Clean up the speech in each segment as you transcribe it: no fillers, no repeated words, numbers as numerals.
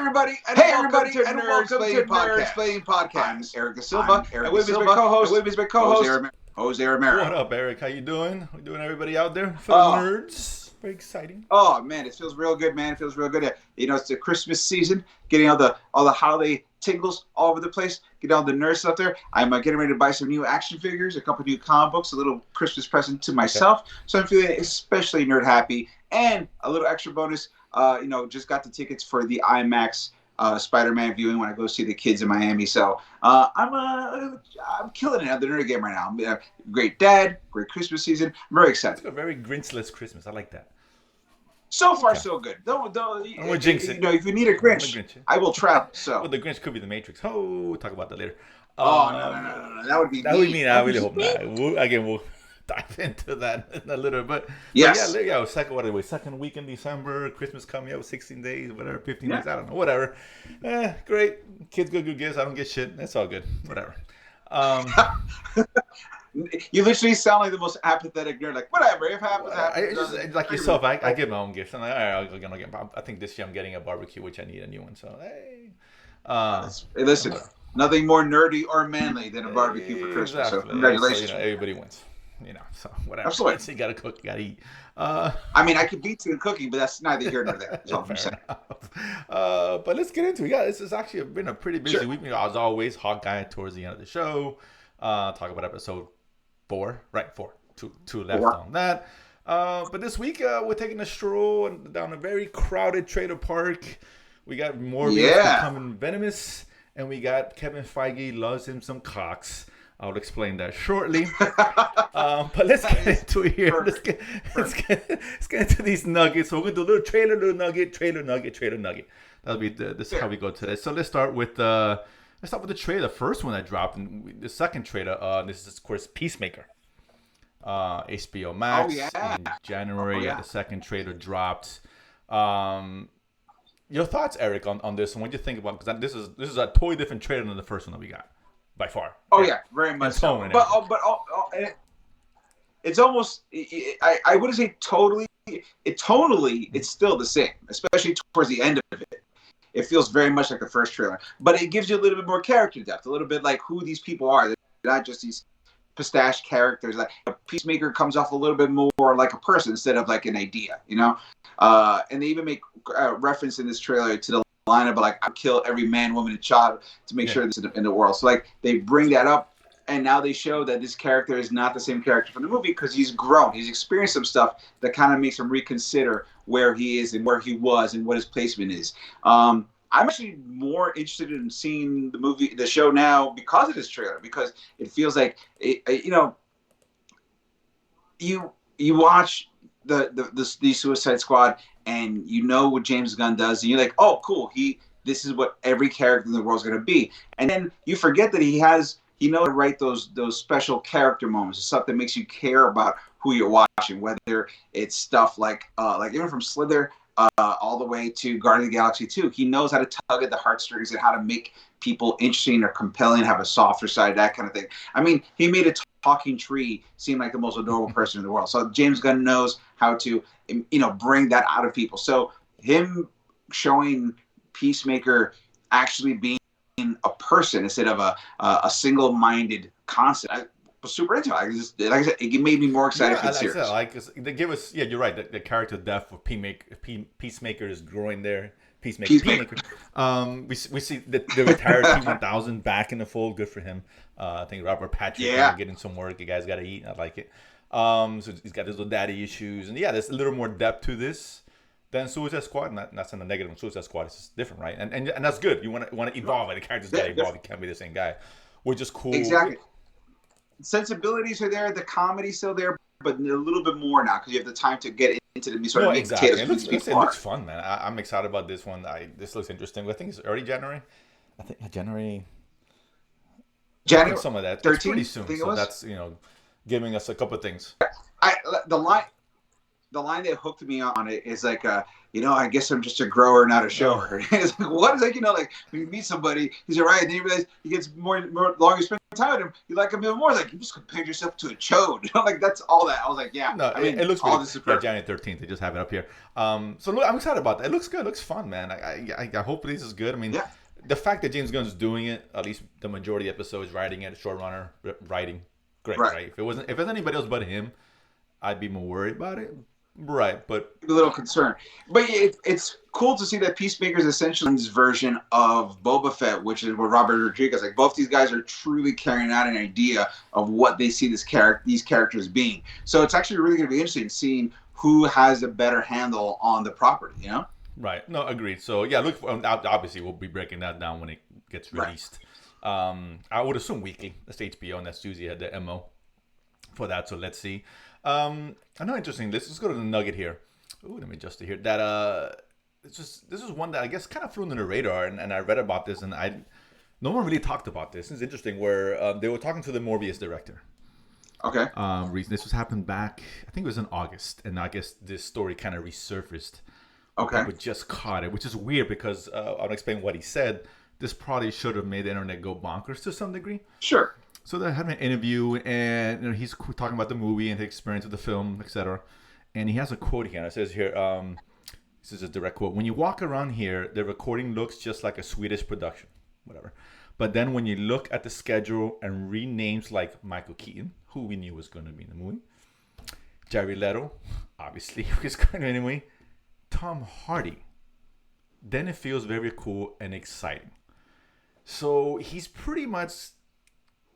Hey everybody, and welcome to Nerdsplaining Podcast. I'm Eric Da Silva, and with me is my co-host, Jose Romero. What up, Eric? How you doing? How you doing, everybody out there? For the nerds, very exciting. Oh man, it feels real good, man. It feels real good. You know, it's the Christmas season, getting all the holiday tingles all over the place. Get all the nerds out there. I'm getting ready to buy some new action figures, a couple new comic books, a little Christmas present to myself. Okay. So I'm feeling especially nerd happy, and a little extra bonus. Just got the tickets for the IMAX Spider-Man viewing when I go see the kids in Miami. So I'm killing it at the nerd game right now. I'm a great dad, great Christmas season. I'm very excited. It's a very Grinchless Christmas. I like that. So far, so good. Don't jinx it. You know, if you need a Grinch, I will travel. So well, the Grinch could be the Matrix. Oh, we'll talk about that later. No. That would be mean. I really hope not. We'll dive into that in a little bit. Yes. But yeah, second week in December, Christmas coming up, 16 days, whatever, 15 days, I don't know, whatever. Great. Kids get good gifts. I don't get shit. That's all good. Whatever. You literally sound like the most apathetic nerd. Like, whatever, if it happens. Like yourself, I get my own gifts. I'm like, all right, I think this year I'm getting a barbecue, which I need a new one. So, hey. Hey, listen, nothing more nerdy or manly than a barbecue for Christmas. Exactly. So, congratulations. So, everybody wins. So whatever. Absolutely. So you gotta cook, you gotta eat. I mean, I could beat you in cooking, but that's neither here nor there. That's all I'm saying. But let's get into it. Yeah, this has actually been a pretty busy week. As always, Hawkeye towards the end of the show. Talk about episode 4, right? 4. Two left on that. But this week we're taking a stroll down a very crowded trailer park. We got Morbius becoming Venomous, and we got Kevin Feige loves him some cocks. I'll explain that shortly. But let's get into it here. Let's get into these nuggets. So we're going to do a little trailer nugget. That'll be this is how we go today. So let's start with the trailer. The first one that dropped, and the second trailer. This is, of course, Peacemaker. HBO Max in January. The second trailer dropped. Your thoughts, Eric, on this one? What do you think about? Because this is a totally different trailer than the first one that we got. By far. Oh yeah, very much so. But it's almost. I wouldn't say totally. Tonally, it's still the same, especially towards the end of it. It feels very much like the first trailer, but it gives you a little bit more character depth, a little bit like who these people are. They're not just these pistache characters. Like a Peacemaker comes off a little bit more like a person instead of like an idea, you know. And they even make reference in this trailer to the line about like I kill every man, woman, and child to make sure this is in the world. So like they bring that up, and now they show that this character is not the same character from the movie because he's grown. He's experienced some stuff that kind of makes him reconsider where he is and where he was and what his placement is. I'm actually more interested in seeing the show now because of this trailer, because it feels like you watch the Suicide Squad, and you know what James Gunn does, and you're like, oh, cool. This is what every character in the world is going to be, and then you forget that he knows how to write those special character moments, stuff that makes you care about who you're watching, whether it's stuff like even from Slither all the way to Guardians of the Galaxy 2. He knows how to tug at the heartstrings and how to make people interesting or compelling, have a softer side, that kind of thing. I mean, he made a talking tree seem like the most adorable person in the world. So James Gunn knows how to, bring that out of people. So him showing Peacemaker actually being a person instead of a single-minded concept, I was super into it. Like I said, it made me more excited for the series. They give us, you're right. The character depth of Peacemaker is growing there. Peacemaker. We see the retired T-1000 back in the fold. Good for him. I think Robert Patrick getting some work. The guy's got to eat. I like it. So he's got his little daddy issues, and there's a little more depth to this than Suicide Squad. Not saying the negative of Suicide Squad. It's just different, right? And that's good. You want to evolve. Like the character's got to evolve. He can't be the same guy, which is cool. Exactly. Sensibilities are there. The comedy's still there, but a little bit more now because you have the time to get into the sort of exactly. It looks fun, man. I'm excited about this one. This looks interesting. I think it's early January. I think January. Some of that. 13th, it's pretty soon. So that's giving us a couple of things. the line that hooked me on it is like, I guess I'm just a grower, not a shower. It's like, what is like, like when you meet somebody, he's all right, and then you realize he gets more longer you spend time with him, you like him even more. Like you just compared yourself to a chode. Like that's all that. I was like, yeah. No, I mean, it looks all really, this is yeah, perfect. January 13th. They just have it up here. So look, I'm excited about that. It looks good. It looks fun, man. I hope this is good. I mean, Yeah. the fact that James Gunn's doing it, at least the majority of episodes, writing it, showrunner writing, great, Right. right? If it wasn't anybody else but him, I'd be more worried about it. Right, but A little concerned. But it's cool to see that Peacemaker is essentially his version of Boba Fett, which is what Robert Rodriguez. Like both these guys are truly carrying out an idea of what they see these characters being. So it's actually really going to be interesting seeing who has a better handle on the property. right, no, agreed. So yeah, look, obviously we'll be breaking that down when it gets Right. released. I would assume weekly. That's HBO, and that's Susie had the MO for that. So let's see. I know, interesting. Let's go to the nugget here. Ooh, let me adjust it here. That this is one that I guess kind of flew under the radar, and I read about this, and no one really talked about this. It's interesting where they were talking to the Morbius director. Okay. This was happened back, I think it was in August, and I guess this story kind of resurfaced. Okay. People just caught it, which is weird because I'll explain what he said. This probably should have made the internet go bonkers to some degree. Sure. So they had an interview, and he's talking about the movie and his experience with the film, etc. And he has a quote here. It says here, this is a direct quote: "When you walk around here, the recording looks just like a Swedish production, whatever. But then when you look at the schedule and read names like Michael Keaton, who we knew was going to be in the movie, Jared Leto, obviously, who's going to anyway, Tom Hardy, then it feels very cool and exciting." So he's pretty much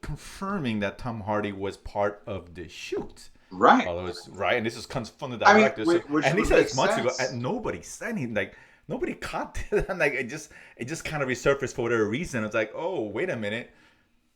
confirming that Tom Hardy was part of the shoot. Right. Although it's right, and this comes from the director. And he said it months ago, and nobody said anything. Like nobody caught it. And like it just kind of resurfaced for whatever reason. It's like, oh, wait a minute.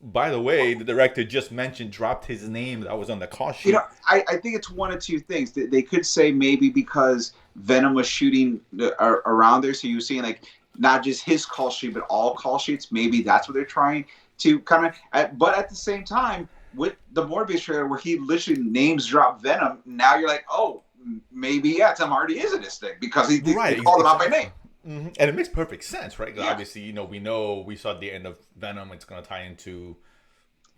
By the way, the director just dropped his name that was on the call sheet. I think it's one of two things. They could say maybe because Venom was shooting around there, so you were seeing like not just his call sheet, but all call sheets. Maybe that's what they're trying to kind of. But at the same time, with the Morbius trailer, where he literally names drop Venom, now you're like, oh, maybe Tom Hardy is in this thing because he called him out by name. Mm-hmm. And it makes perfect sense, right? Yeah. Obviously, we saw at the end of Venom, it's going to tie into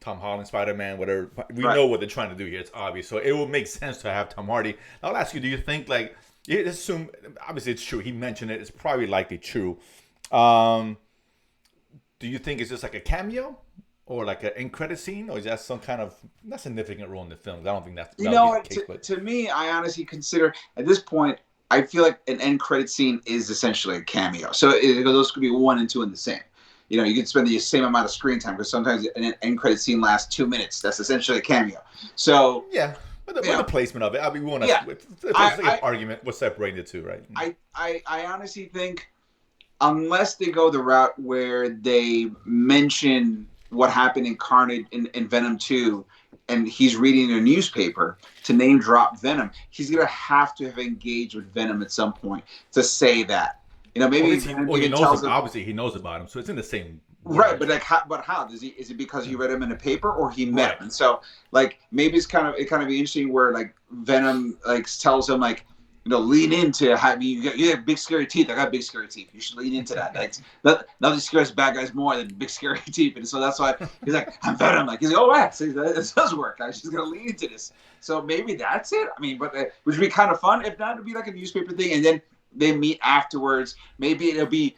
Tom Holland, Spider-Man, whatever. We know what they're trying to do here. It's obvious. So it will make sense to have Tom Hardy. I'll ask you, do you think, like, you assume, obviously it's true. He mentioned it. It's probably likely true. Do you think it's just like a cameo? Or like an end credit scene? Or is that some kind of not significant role in the film? I don't think that's the case. To me, I honestly consider, at this point, I feel like an end credit scene is essentially a cameo. So those could be 1 and 2 in the same. You can spend the same amount of screen time because sometimes an end credit scene lasts 2 minutes. That's essentially a cameo. So yeah, but the placement of it, I mean, we want to. It's like an argument. What's separating the two, right? I honestly think, unless they go the route where they mention what happened in Carnage in Venom 2, and he's reading a newspaper to name drop Venom, he's gonna have to have engaged with Venom at some point to say that. Maybe he knows him. Obviously, he knows about him, so it's in the same. Right, but how is it because he read him in a paper or he met him? And so like maybe it kind of be interesting where like Venom like tells him like, lean into having you have big scary teeth. I got big scary teeth. You should lean into that. Like nothing scares bad guys more than big scary teeth. And so that's why he's like, I'm Venom. Like he's like, oh yeah, see, this does work. I was just gonna lean into this. So maybe that's it. I mean, but which would be kind of fun. If not, it'd be like a newspaper thing, and then they meet afterwards. Maybe it'll be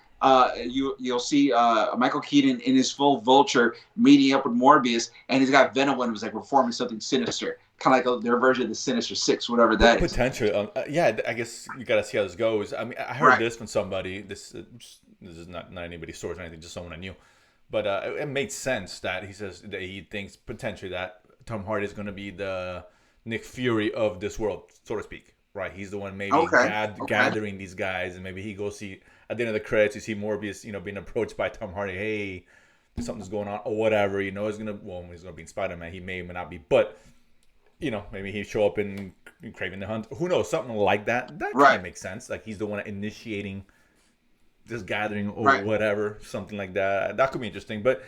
you'll see Michael Keaton in his full Vulture meeting up with Morbius, and he's got Venom when it was like performing something sinister. Kind of like their version of the Sinister Six, whatever that is. Potentially, yeah. I guess you got to see how this goes. I mean, I heard this from somebody. This is not anybody's source or anything, just someone I knew. But it made sense that he says that he thinks potentially that Tom Hardy is going to be the Nick Fury of this world, so to speak. Right? He's the one maybe gathering these guys, and maybe he goes see at the end of the credits, you see Morbius, being approached by Tom Hardy. Hey, something's going on, or whatever. He's gonna be in Spider-Man. He may or may not be, but. Maybe he show up in Craven the Hunt. Who knows? Something like that. That kind of makes sense. Like he's the one initiating this gathering or whatever. Something like that. That could be interesting. But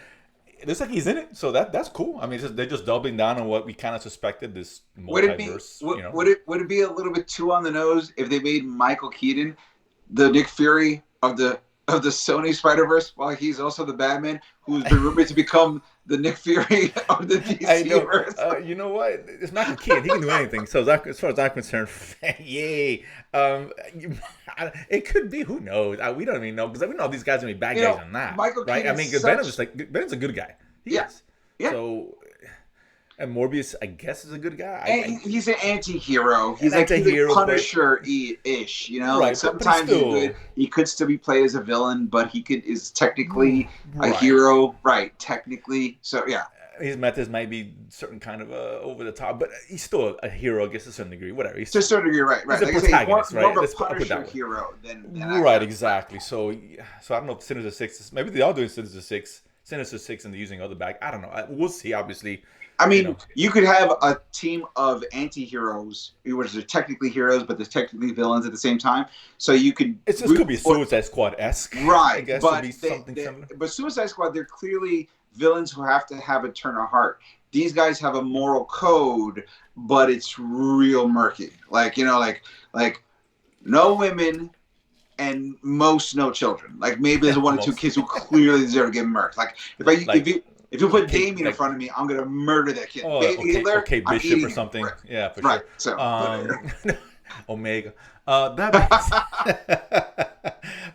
it looks like he's in it, so that's cool. I mean, they're just doubling down on what we kind of suspected, this Would it be multiverse. You know, would it be a little bit too on the nose if they made Michael Keaton the Nick Fury of the Sony Spider Verse, while he's also the Batman who's been rumored to become the Nick Fury of the DC verse? You know what? It's Michael Keaton. He can do anything. So as far as I'm concerned, yay. It could be. Who knows? We don't even know, because we know these guys are gonna be bad guys on that. Michael right? Keaton's I mean, Venom's a good guy. He is. Yeah. So. And Morbius, I guess, is a good guy. And he's an anti-hero. He's like a Punisher-ish, you know. Right, like sometimes he could still be played as a villain, but is technically a hero, right? Technically, so yeah. His methods might be certain kind of over the top, but he's still a hero, I guess, to a certain degree. Whatever. He's to a certain degree, right? He's a protagonist, right? More of a Punisher hero than right, exactly. So I don't know if Sinister Six. Maybe they are doing Sinister Six, and they're using other bag. I don't know. We'll see. Obviously. I mean, you could have a team of anti-heroes, which are technically heroes, but they're technically villains at the same time. So you could... It could be Suicide Squad-esque. Right. I guess, but something similar. But Suicide Squad, they're clearly villains who have to have a turn of heart. These guys have a moral code, but it's real murky. Like no women and no children. Like maybe there's one or two kids who clearly deserve to get murked. Like if you put Damien in front of me, I'm gonna murder that kid. Okay, Bishop or something. Right. Yeah, for right. sure. So Omega. But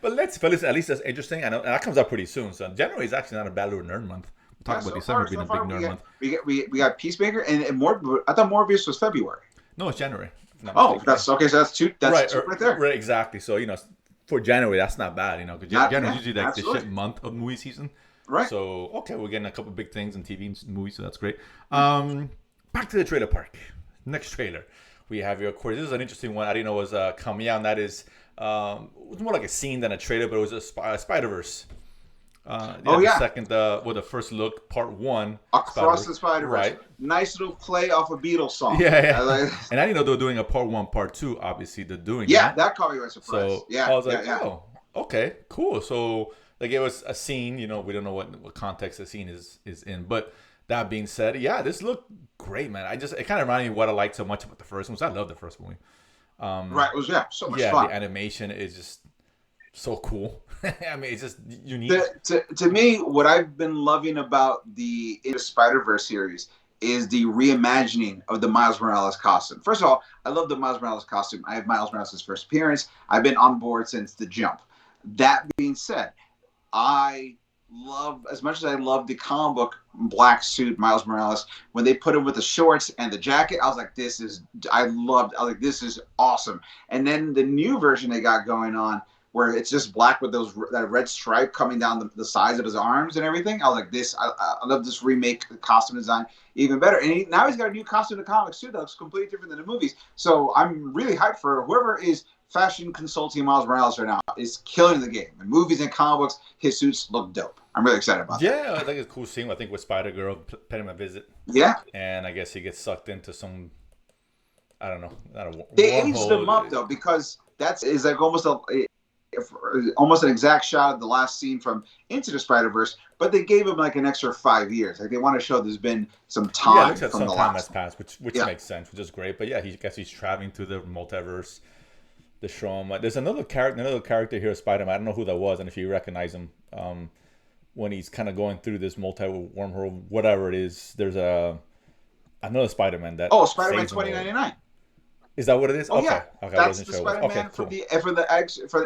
listen, at least that's interesting. I know, and that comes out pretty soon. So January is actually not a bad little nerd month. We'll talk about December being a big nerd month. We got Peacemaker and more. I thought Morbius was February. No, it's January. That's okay. So that's two. That's right, right there. Right, exactly. So for January, that's not bad. Because January is usually like the shit month of movie season. Right. So, okay, we're getting a couple big things in TV and movies, so that's great. Back to the trailer park. Next trailer. We have your course. This is an interesting one. I didn't know it was a cameo, and that is it was more like a scene than a trailer, but it was a Spider-Verse. The second, the first look, part 1. Across the Spider-Verse. Right. Nice little play off a Beatles song. Yeah. And I didn't know they were doing a part 1, part 2. Obviously, they're doing that caught me by surprise. So, I was like, oh, okay, cool. So... They gave us a scene, we don't know what context the scene is in. But that being said, this looked great, man. It kind of reminded me of what I liked so much about the first one. I love the first movie. Right, it was so much fun. The animation is just so cool. I mean, it's just unique. To me, what I've been loving about the Into Spider-Verse series is the reimagining of the Miles Morales costume. First of all, I love the Miles Morales costume. I have Miles Morales' first appearance. I've been on board since the jump. That being said, as much as I love the comic book black suit Miles Morales, when they put him with the shorts and the jacket, I was like, this is awesome. And then the new version they got going on, where it's just black with that red stripe coming down the sides of his arms and everything, I was like, I love this remake costume design even better. And now he's got a new costume in the comics too that looks completely different than the movies. So I'm really hyped for whoever is fashion consulting Miles Morales right now is killing the game. In movies and comic books, his suits look dope. I'm really excited about that. Yeah, I think it's a cool scene. I think with Spider-Girl paying him a visit. Yeah. And I guess he gets sucked into some, I don't know, not a They aged him up though, because is like almost an exact shot of the last scene from Into the Spider-Verse, but they gave him like an extra 5 years. Like they want to show there's been some time. Yeah, it looks like from some the time last has passed, which makes sense, which is great. But yeah, he's traveling through the multiverse. The show him. There's another character here, Spider-Man. I don't know who that was, and if you recognize him, when he's kind of going through this multi-wormhole, whatever it is, there's another Spider-Man that. Oh, Spider-Man 2099. Is that what it is? Oh, okay. Yeah. That's the Spider-Man for the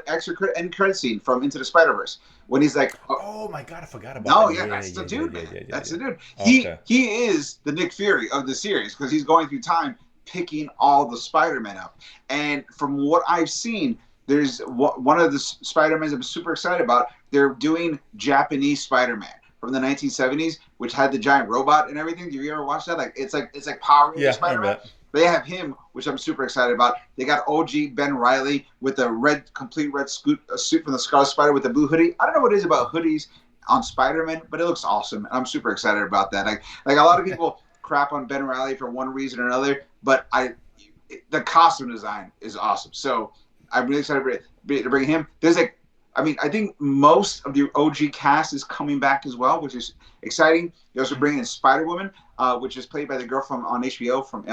extra end credit scene from Into the Spider-Verse when he's like, oh my god, I forgot about that. That's the dude. That's the dude. Okay. He is the Nick Fury of the series because he's going through time picking all the Spider-Men up. And from what I've seen, there's one of the Spider-Mans I'm super excited about. They're doing Japanese Spider-Man from the 1970s, which had the giant robot and everything. Do you ever watch that? It's like Power Rangers Spider-Man. They have him, which I'm super excited about. They got OG Ben Reilly with the complete red suit from the Scarlet Spider with the blue hoodie. I don't know what it is about hoodies on Spider-Man, but it looks awesome. And I'm super excited about that. Like a lot of people crap on Ben Reilly for one reason or another, but the costume design is awesome. So I'm really excited to bring him. There's like I mean, I think most of the OG cast is coming back as well, which is exciting. They also bring in Spider-Woman, which is played by the girl from on HBO from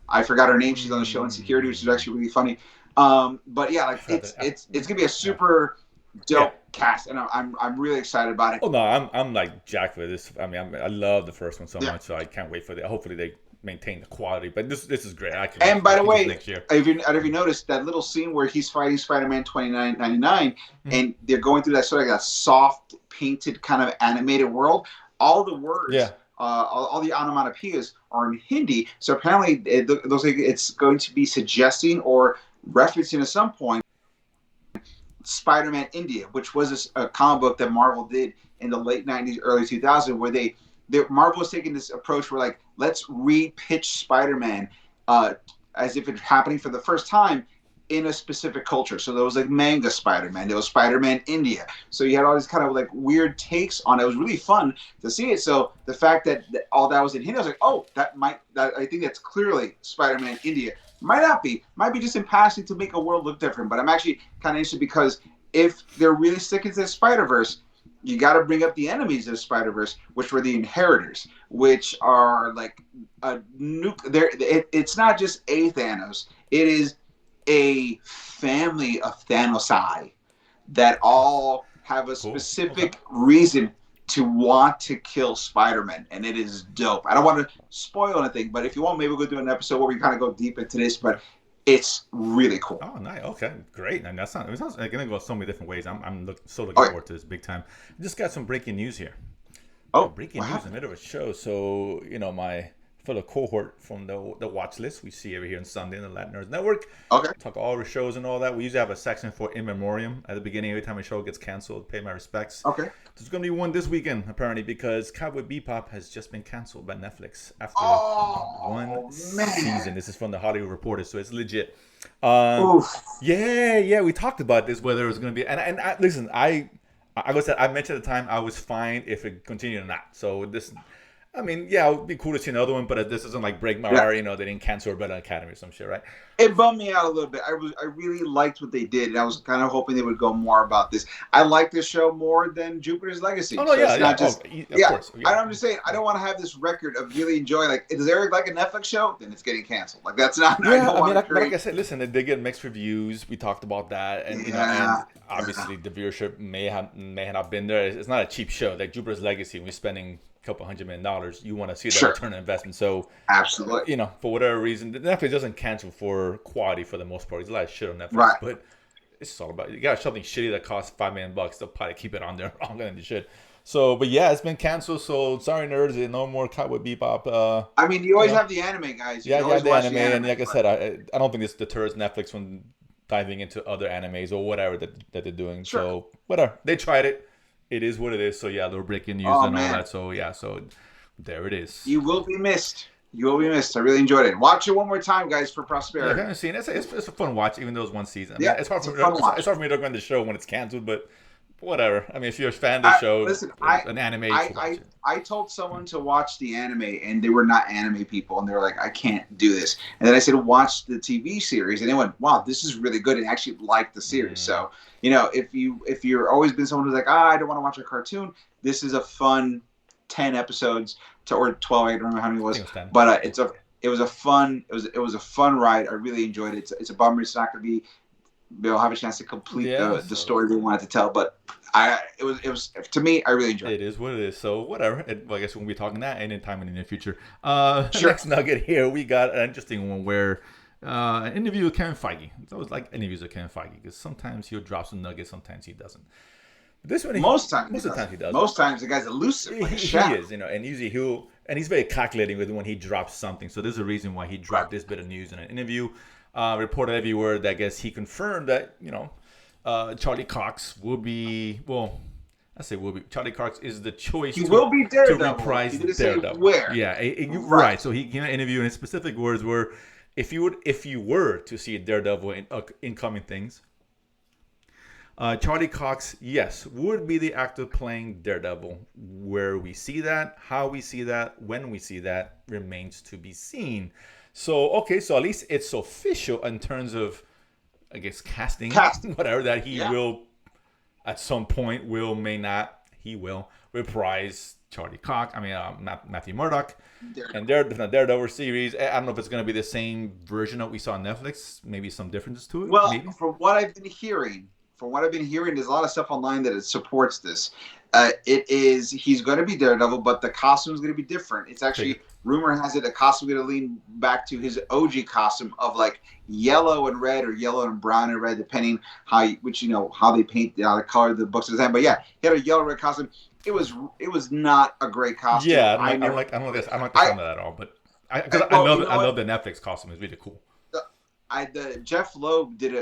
I forgot her name. She's on the show Insecurity, which is actually really funny. But yeah, like it's gonna be a super Yeah. dope cast, and I'm really excited about it. Oh no, I'm like jacked for this. I mean, I love the first one so Yeah. much, so I can't wait for that. Hopefully they maintain the quality. But this is great. I can wait And for by it. I the think it's way, next year. have you noticed that little scene where he's fighting Spider-Man 2999 Mhm. and they're going through that sort of like a soft painted kind of animated world? All the Yeah. words, all the onomatopoeias are in Hindi. So apparently, it's going to be suggesting or referencing at some point Spider-Man India, which was a comic book that Marvel did in the late 90s, early 2000s, where Marvel was taking this approach where like, let's re-pitch Spider-Man as if it's happening for the first time in a specific culture. So there was like manga Spider-Man, there was Spider-Man India. So you had all these kind of like weird takes on it. It was really fun to see it. So the fact that all that was in Hindi, I was like, oh, I think that's clearly Spider-Man India. Might be just in passing to make a world look different. But I'm actually kind of interested because if they're really sticking to the Spider-Verse, you got to bring up the enemies of the Spider-Verse, which were the Inheritors, which are like a nuke. It's not just a Thanos; it is a family of Thanosai that all have a Cool. Okay. specific reason to want to kill Spider-Man, and it is dope. I don't want to spoil anything, but if you want, maybe we'll do an episode where we kind of go deep into this. But it's really cool. Oh, nice. Okay, great. And it sounds like gonna go so many different ways. So looking Okay. forward to this big time. Just got some breaking news here. Oh, Breaking what news in happened? the middle of a show. So, my fellow cohort from the watch list we see every here on Sunday in the Latin Nerds Network. Okay. Talk all the shows and all that. We usually have a section for in memoriam at the beginning every time a show gets canceled. Pay my respects. Okay. There's going to be one this weekend, apparently, because Cowboy Bebop has just been canceled by Netflix after one Oh season. man. This is from the Hollywood Reporter, so it's legit. Um, Oof. yeah, we talked about this, whether it was going to be. And listen, I mentioned at the time I was fine if it continued or not. So this, I mean, yeah, it would be cool to see another one, but this doesn't like break my Yeah. heart. They didn't cancel Rebel Academy or some shit, right? It bummed me out a little bit. I really liked what they did, and I was kind of hoping they would go more about this. I like this show more than Jupiter's Oh Legacy, no, so yeah, it's yeah. not Oh, just of yeah. course. Yeah. I'm just saying I don't want to have this record of really enjoying. Like, is there like a Netflix show? Then it's getting canceled. Like that's not. I Yeah, don't I mean, want to but like I create. said, listen, they get mixed reviews. We talked about that, and Yeah. and obviously the viewership may have not been there. It's not a cheap show. Like Jupiter's Legacy, we're spending a couple $100 million. You want to see that Sure. return on investment. So, Absolutely. for whatever reason, Netflix doesn't cancel for quality for the most part. There's a lot of shit on Netflix, Right. but it's just all about you got something shitty that costs $5 million. They'll probably keep it on there longer than they should. So, but yeah, it's been canceled. So sorry, nerds, no more Cowboy Bebop. I mean, you You always know, have the anime guys. You yeah, can yeah, always the watch anime, the and anime. like I said, I don't think this deters Netflix from diving into other animes or whatever that they're doing. Sure. So whatever, they tried it. It is what it is. So yeah, they're breaking news Oh and all man, that. So yeah, so there it is. you will be missed. You will be missed. I really enjoyed it. Watch it one more time, guys, for Yeah, if prosperity. you haven't seen it, it's a fun watch, even though it's one season. I mean, Yeah, it's hard it's a for fun watch. it's hard for me to recommend the show when it's canceled, but whatever. I mean, if you're a fan of the show, Listen, an anime, you should watch it. I told someone to watch the anime, and they were not anime people, and they were like, "I can't do this." And then I said, "Watch the TV series," and they went, "Wow, this is really good," and actually liked the series. So, if you're always been someone who's like, I don't want to watch a cartoon, this is a fun 10 episodes or 12. I don't remember how many it I was, think it was 10. but it was a fun ride. I really enjoyed it. It's a bummer it's not going to be. They'll have a chance to complete the story they wanted to tell, but it was to me, I really enjoyed it. It is what it is. So whatever. I guess we'll be talking that anytime in the near future. Sure. Next nugget here, we got an interesting one where an interview with Kevin Feige. It's always like interviews with Kevin Feige because sometimes he'll drop some nuggets, sometimes he doesn't. But this one, Most of the time he does. Most times the guy's elusive. Like a He shadow. is, and usually he's very calculating with when he drops something. So there's a reason why he dropped this bit of news in an interview. Reported everywhere that I guess he confirmed that Charlie Cox will be Charlie Cox is the choice. He will be Daredevil. To reprise He didn't say Daredevil. where. Yeah, right. So he gave an interview, and his specific words were, if you were to see Daredevil in incoming things, Charlie Cox, yes, would be the actor playing Daredevil. Where we see that, how we see that, when we see that remains to be seen. So at least it's official in terms of, I guess, casting. Whatever, that he will at some point may not, he will reprise Charlie Cox. I mean, Matthew Murdock. And the Daredevil series. I don't know if it's going to be the same version that we saw on Netflix. Maybe some differences to it. Well, maybe. from what I've been hearing, there's a lot of stuff online that it supports this. He's going to be Daredevil, but the costume is going to be different. It's actually, rumor has it, the costume is going to lean back to his OG costume of like yellow and red, or yellow and brown and red, depending how they paint, the color of the books design. But yeah, he had a yellow red costume. It was not a great costume. Yeah, I don't like the sound of that at all. But I know the Netflix costume is really cool. Jeff Loeb did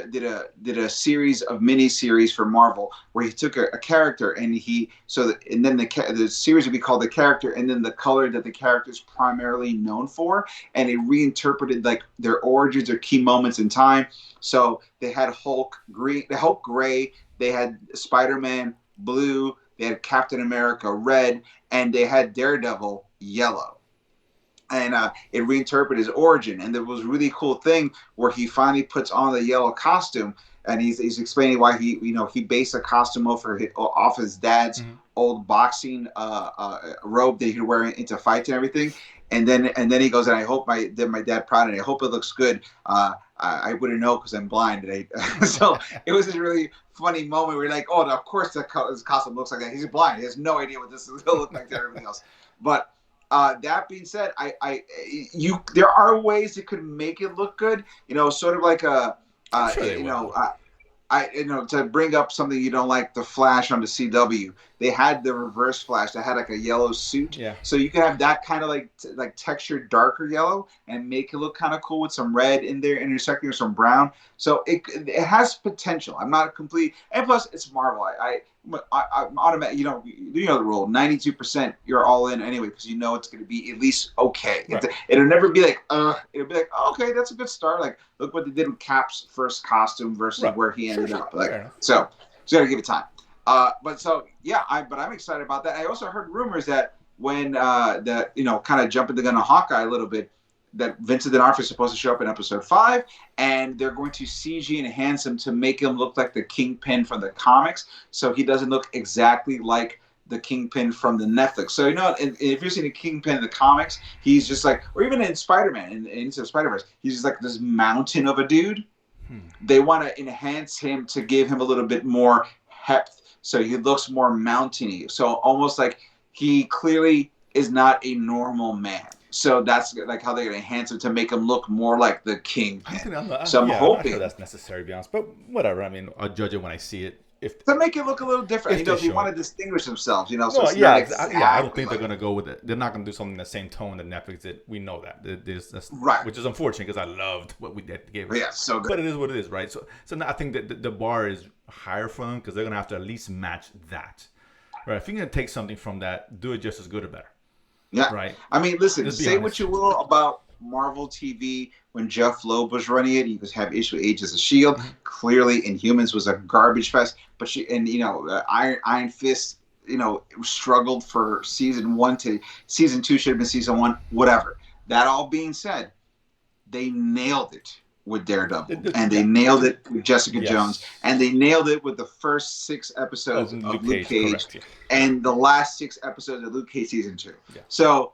a series of mini-series for Marvel where he took a character and then the series would be called The Character, and then the color that the character is primarily known for, and it reinterpreted like their origins or key moments in time. So they had Hulk gray, they had Spider-Man blue, they had Captain America red, and they had Daredevil yellow. And it reinterpreted his origin. And there was a really cool thing where he finally puts on the yellow costume, and he's explaining why he based a costume off his dad's old boxing robe that he would wear into fights and everything. And then he goes, and I hope my dad proud, and I hope it looks good. I wouldn't know because I'm blind. So it was a really funny moment where you're like, oh, of course his costume looks like that. He's blind. He has no idea what this is going to look like to everything else. But that being said, there are ways that could make it look good. Sort of like to bring up something you don't like, the Flash on the CW. They had the Reverse Flash that had like a yellow suit. Yeah. So you can have that kind of like textured darker yellow and make it look kind of cool with some red in there intersecting with some brown. So it has potential. I'm not and plus it's Marvel. I'm automatic. You know the rule. 92% you're all in anyway because you know it's going to be at least okay. Right. It'll never be like It'll be like, oh, okay, that's a good start. Like look what they did with Cap's first costume versus where he ended up. Like so you got to give it time. But I'm excited about that. I also heard rumors that when kind of jumping the gun on Hawkeye a little bit, that Vincent D'Onofrio is supposed to show up in episode 5, and they're going to CG enhance him to make him look like the Kingpin from the comics, so he doesn't look exactly like the Kingpin from the Netflix. So if you're seeing the Kingpin in the comics, he's just like, or even in Spider-Man, in Into the Spider-Verse, he's just like this mountain of a dude. They want to enhance him to give him a little bit more heft, so he looks more mountainy. So almost like he clearly is not a normal man. So that's like how they're going to enhance him to make him look more like the Kingpin. I'm hoping. I'm not sure that's necessary, to be honest. But whatever. I mean, I'll judge it when I see it. To make it look a little different. If you want to distinguish themselves, So I don't think they're going to go with it. They're not going to do something in the same tone that Netflix did. We know that. Right. Which is unfortunate because I loved what we gave us. Yeah, so good. But it is what it is, right? So I think that the bar is higher for them because they're going to have to at least match that. Right? If you're going to take something from that, do it just as good or better. Yeah. Right. I mean, listen, say what you will about Marvel TV when Jeff Loeb was running it. You could have issue with Agents of S.H.I.E.L.D. Clearly, Inhumans was a garbage fest. But Iron Fist, struggled for season 1 to season 2 should have been season 1. Whatever. That all being said, they nailed it with Daredevil, and they nailed it with Jessica Jones, and they nailed it with the first 6 episodes of Luke Cage, and the last 6 episodes of Luke Cage season 2. Yeah. So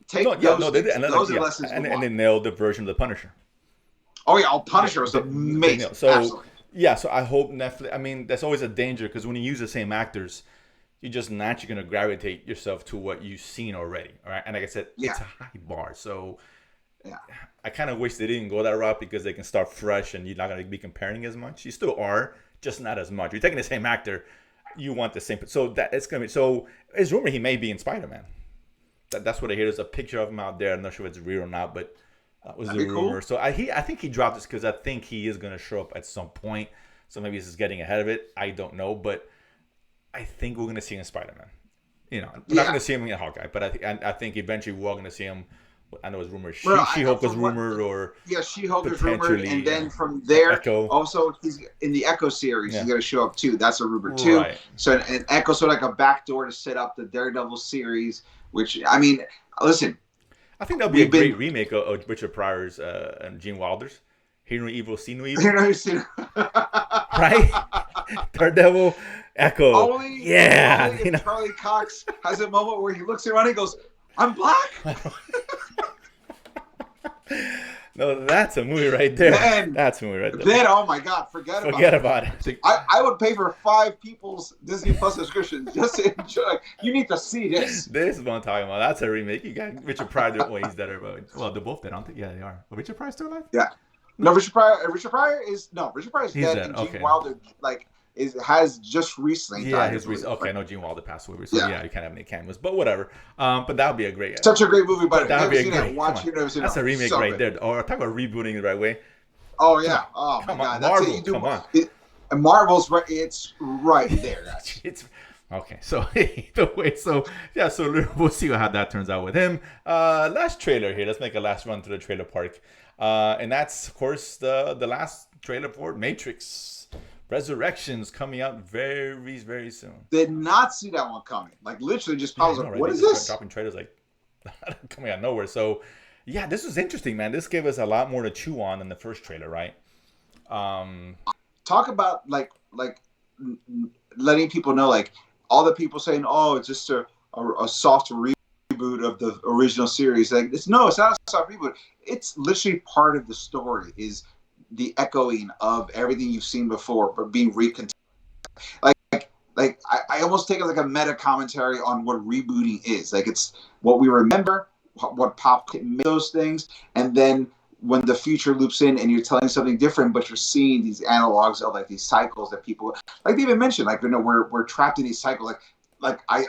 take those are lessons. And they nailed the version of the Punisher. Oh yeah, Punisher was amazing. So I hope Netflix. I mean, that's always a danger because when you use the same actors, you're just naturally going to gravitate yourself to what you've seen already. All right, and like I said, it's a high bar. So. Yeah. I kind of wish they didn't go that route because they can start fresh and you're not going to be comparing as much. You still are, just not as much. You're taking the same actor, you want the same. So that it's going to be. So it's rumored he may be in Spider-Man. That's what I hear. There's a picture of him out there. I'm not sure if it's real or not, but that was the rumor. Cool. So I think he dropped this because I think he is going to show up at some point. So maybe he's just getting ahead of it. I don't know, but I think we're going to see him in Spider-Man. We're not going to see him in Hawkeye, but I think eventually we're all going to see him. I know it's rumored. She-Hulk was rumored, She-Hulk is rumored, and then from there, Echo. Also he's in the Echo series. He's going to show up too. That's a rumor too. Right. So and Echo's sort of like a backdoor to set up the Daredevil series. Which I mean, listen, I think that'll be a great remake of Richard Pryor's and Gene Wilder's "Hear No Evil, See No Evil." Hear No Evil, right? Daredevil Echo. Yeah. Only if Charlie Cox has a moment where he looks around and he goes, "I'm black." No, that's a movie right there. That's a movie right there. Then, oh my God, forget about it. I would pay for 5 people's Disney Plus subscriptions just to enjoy. Like, you need to see this. This is what I'm talking about. That's a remake. You got Richard Pryor. Well, he's dead. Well, they're both dead. I don't think. Yeah, they are. But Richard Pryor's still alive? Yeah. No, Richard Pryor is dead. And Gene Wilder has just recently died. Okay, no, Gene Wilder passed away. So yeah, you can't have any cameos. But whatever. But that would be a great. Such a great movie, but that would be a great. That's a remake so right there. Or talk about rebooting the right way. Oh yeah. Oh my God. Marvel. Come on. Marvel's right. It's right there, guys. It's okay. So either way, so we'll see how that turns out with him. Last trailer here. Let's make a last run through the trailer park, and that's of course the last trailer for Matrix Resurrections coming out very, very soon. Did not see that one coming. Like literally just paused. Right? What is this? Dropping trailers like coming out of nowhere. So yeah, this was interesting, man. This gave us a lot more to chew on than the first trailer, right? Talk about like letting people know, like all the people saying, "Oh, it's just a soft reboot of the original series." Like it's not a soft reboot. It's literally part of the story. Is the echoing of everything you've seen before, but being recontextualized. Like I almost take it like a meta commentary on what rebooting is. Like it's what we remember, what pop made those things, and then when the future loops in and you're telling something different, but you're seeing these analogs of like these cycles that people like they even mentioned, like we're trapped in these cycles. Like I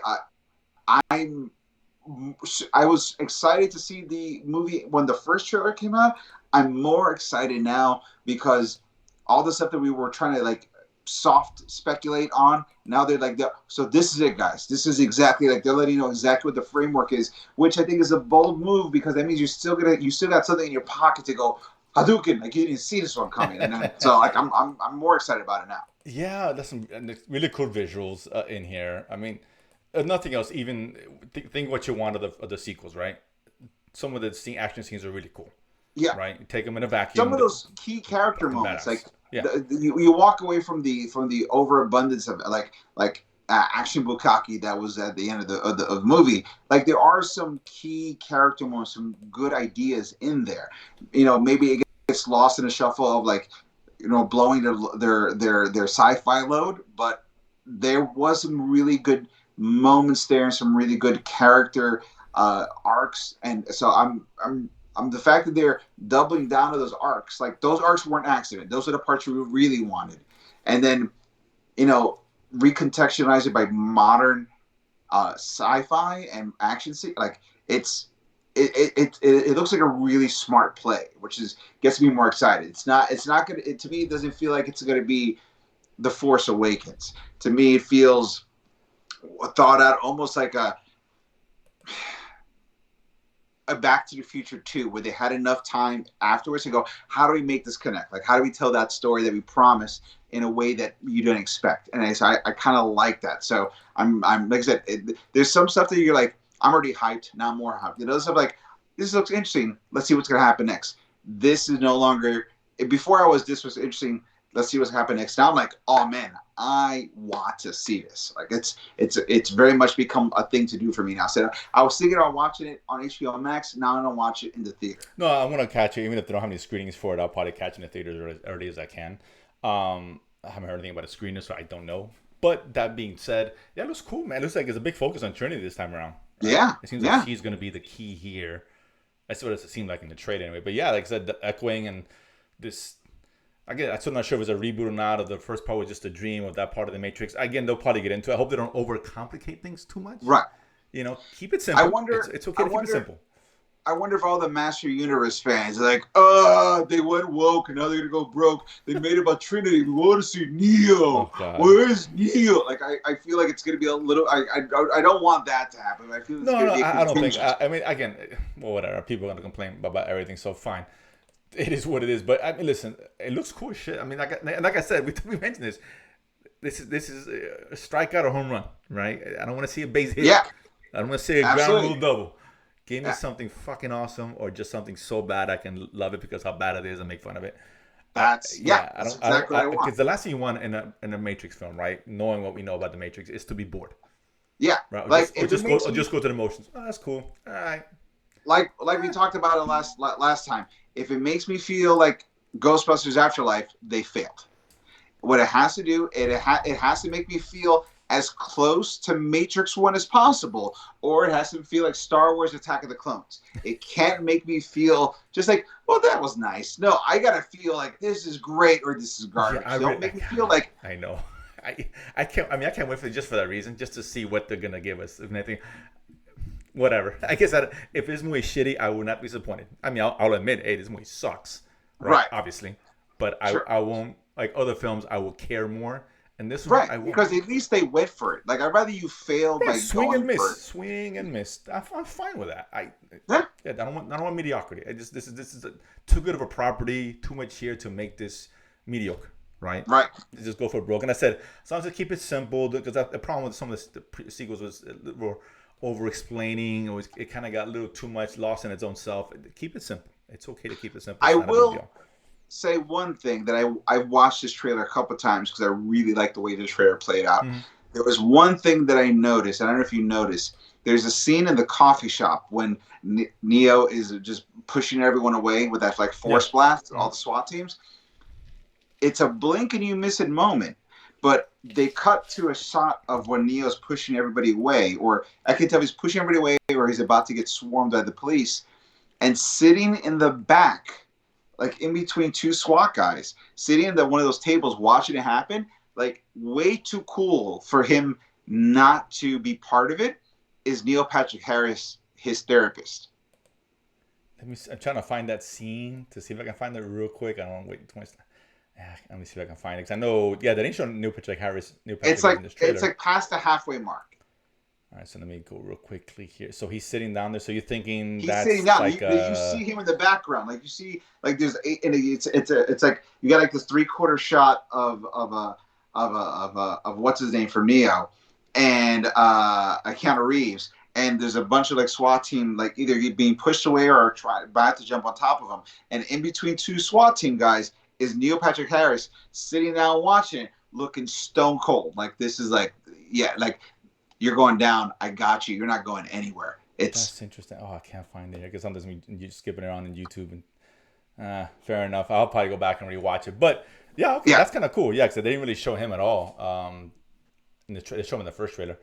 was excited to see the movie when the first trailer came out. I'm more excited now because all the stuff that we were trying to like soft speculate on, now they're like, so this is it, guys. This is exactly like they're letting you know exactly what the framework is, which I think is a bold move because that means you still got something in your pocket to go Hadouken. Like you didn't see this one coming, and then, so like I'm more excited about it now. Yeah, there's some really cool visuals in here. I mean, if nothing else, even think what you want of the sequels, right? Some of the action scenes are really cool. Yeah. Right. You take them in a vacuum. Some of those key character moments, badass. Like you walk away from the overabundance of like action bukkake that was at the end of the movie. Like there are some key character moments, some good ideas in there. You know, maybe it gets lost in a shuffle of like, you know, blowing their sci-fi load, but there was some really good moments there and some really good character arcs, and so I'm the fact that they're doubling down to those arcs, like those arcs weren't accident. Those are the parts we really wanted. And then, you know, recontextualize it by modern sci-fi and action scene. Like it looks like a really smart play, which gets me more excited. It's not gonna. To me, it doesn't feel like it's gonna be The Force Awakens. To me, it feels thought out, almost like a Back to the Future 2, where they had enough time afterwards to go, how do we make this connect? Like, how do we tell that story that we promised in a way that you didn't expect? And I kind of like that. So I'm like I said, there's some stuff that you're like, I'm already hyped. Now I'm more hyped. There's stuff like, this looks interesting. Let's see what's going to happen next. This is no longer, before this was interesting. Let's see what's happening next. Now I'm like, oh man, I want to see this. Like it's very much become a thing to do for me now. So I was thinking about watching it on HBO Max. Now I'm gonna watch it in the theater. No, I'm gonna catch it. Even if they don't have any screenings for it, I'll probably catch it in the theaters as early as I can. I haven't heard anything about a screener, so I don't know. But that being said, yeah, it looks cool, man. It looks like there's a big focus on Trinity this time around. Right? Yeah, it seems like she's gonna be the key here. That's what it seemed like in the trade anyway. But yeah, like I said, the echoing and this. Again, I'm still not sure if it's a reboot or not, or the first part was just a dream of that part of the Matrix. Again, they'll probably get into it. I hope they don't overcomplicate things too much. Right. You know, keep it simple. It's okay to keep it simple. I wonder if all the Master Universe fans are like, they went woke and now they're going to go broke. They made it about Trinity. We want to see Neo. Oh, where's Neo? Like, I feel like it's going to be a little... I don't want that to happen. I feel I don't think... I mean, again, well, whatever. People are going to complain about everything, so fine. It is what it is, but I mean, listen, it looks cool as shit. I mean, like I said, we mentioned this. This is a strikeout or home run, right? I don't want to see a base hit. Yeah. I don't want to see a ground rule double. Give me something fucking awesome, or just something so bad I can love it because how bad it is and make fun of it. That's exactly what I want. Because the last thing you want in a Matrix film, right? Knowing what we know about the Matrix, is to be bored. Yeah, Right? like Just go to the motions. Oh, that's cool. All right. Like we talked about it last time. If it makes me feel like Ghostbusters Afterlife, they failed. What it has to do, it has to make me feel as close to Matrix 1 as possible, or it has to feel like Star Wars Attack of the Clones. It can't make me feel just like, well, that was nice. No, I gotta feel like this is great or this is garbage. Don't make me feel like I know. I can't. I mean, I can't wait for just for that reason, just to see what they're gonna give us. If anything, whatever. I guess if this movie is shitty, I will not be disappointed. I mean, I'll admit, hey, this movie sucks, right? Obviously, but I won't, like other films. I will care more. And this one, I won't. Because at least they went for it. Like, I'd rather you fail by swing going and miss, for it. swing and miss. I'm fine with that. I Yeah. don't want mediocrity. This is too good of a property, too much here to make this mediocre. Right. Just go for broke. And I said, as long as I keep it simple, because the problem with some of the sequels was were over explaining. It kind of got a little too much, lost in its own self. Keep it simple. It's okay to keep it simple. I will say one thing that I watched this trailer a couple of times because I really liked the way this trailer played out. Mm-hmm. There was one thing that I noticed. I don't know if you noticed. There's a scene in the coffee shop when Neo is just pushing everyone away with that like force blast, all the SWAT teams. It's a blink and you miss it moment, but they cut to a shot of when Neo's pushing everybody away, or I can tell he's pushing everybody away, or he's about to get swarmed by the police, and sitting in the back, like in between two SWAT guys, sitting in one of those tables watching it happen, like way too cool for him not to be part of it, is Neil Patrick Harris, his therapist. I'm trying to find that scene to see if I can find it real quick. I don't want to wait 20 seconds. Let me see if I can find it. Because I know, they didn't show Neil Patrick Harris. It's like past the halfway mark. All right, so let me go real quickly here. So he's sitting down there. So you're thinking he's that's sitting down. Like you see him in the background. Like you see, like there's it's like you got like this 3/4 shot of what's his name for Neo, and Keanu Reeves. And there's a bunch of like SWAT team, like either being pushed away or about to jump on top of them. And in between two SWAT team guys is Neil Patrick Harris sitting down watching, looking stone cold. Like this is like, like you're going down. I got you. You're not going anywhere. That's interesting. Oh, I can't find it here because sometimes you're skipping around on YouTube and fair enough. I'll probably go back and rewatch it. But that's kind of cool. Yeah, because they didn't really show him at all. They showed him in the first trailer.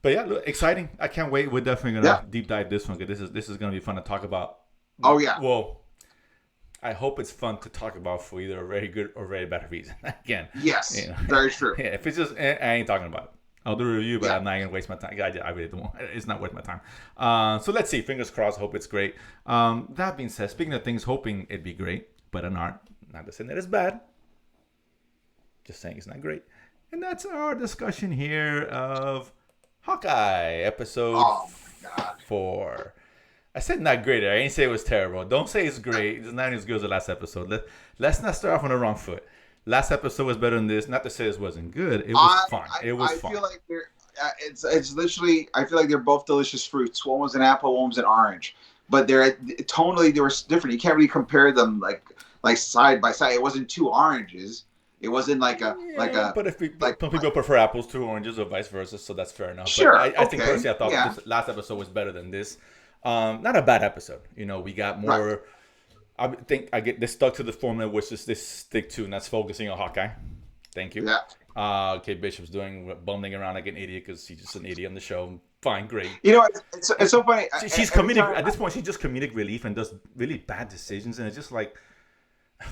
But yeah, look, exciting. I can't wait. We're definitely gonna deep dive this one because this is gonna be fun to talk about. Oh yeah. Well, I hope it's fun to talk about for either a very good or very bad reason. Again. Yes. Very true. Yeah, if it's just, I ain't talking about it. I'll do a review, but I'm not gonna waste my time. I really don't want. It's not worth my time. So let's see. Fingers crossed. Hope it's great. That being said, speaking of things, hoping it'd be great, but not to say that it's bad. Just saying it's not great. And that's our discussion here of Hawkeye episode 4. I said not great. I didn't say it was terrible. Don't say it's great. It's not as good as the last episode. Let's not start off on the wrong foot. Last episode was better than this. Not to say this wasn't good. It was fun. It was fun. I feel like it's literally. I feel like they're both delicious fruits. One was an apple. One was an orange. But they're tonally they were different. You can't really compare them like side by side. It wasn't two oranges. It wasn't like a. But if some people prefer apples to oranges or vice versa, so that's fair enough. Sure. But I think personally, I thought this last episode was better than this. Not a bad episode. We got more. Right. I think they stuck to the formula, which is this stick to, and that's focusing on Hawkeye. Thank you. Yeah. Kate Bishop's bumbling around like an idiot because she's just an idiot on the show. Fine, great. It's so funny. She's comedic at this point. She's just comedic relief and does really bad decisions, and it's just like.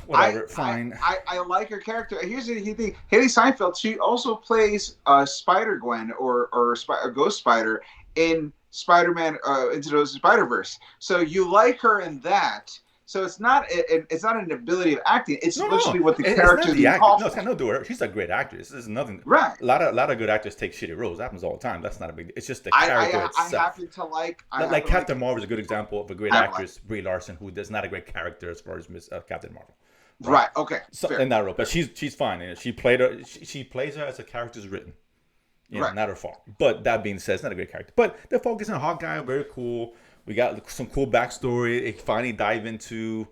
Whatever, fine. I like her character. Here's the thing: Haley Steinfeld. She also plays Spider-Gwen or Ghost Spider in Spider-Man Into the Spider-Verse. So you like her in that. So it's not an ability of acting. It's literally what the character is. No, it's got nothing to do with her. She's a great actress. There's nothing. Right. A lot of good actors take shitty roles. That happens all the time. That's not a big deal. It's just the character itself. I happen to like. Captain Marvel is a good example of a great actress, Brie Larson, who does not a great character as far as Captain Marvel. Right. Okay. So, in that role, but she's fine. She played her. She plays her as the character's written. Not her fault. But that being said, it's not a great character. But they're focusing on Hawkeye. Very cool. We got some cool backstory. It finally dive into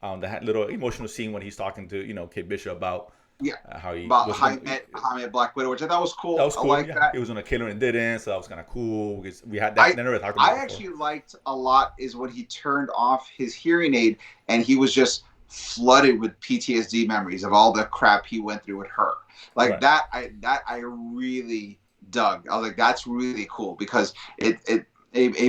That little emotional scene when he's talking to Kate Bishop about Yeah, how he about was how going. I met Black Widow, which I thought was That cool. was I cool. like Yeah, that. he was gonna kill her and didn't, so that was kind of cool because we had that. I Never talked about I it before. actually liked a lot is when he turned off his hearing aid and he was just flooded with PTSD memories of all the crap he went through with her. Like Right. I really dug. I was like, that's really cool because it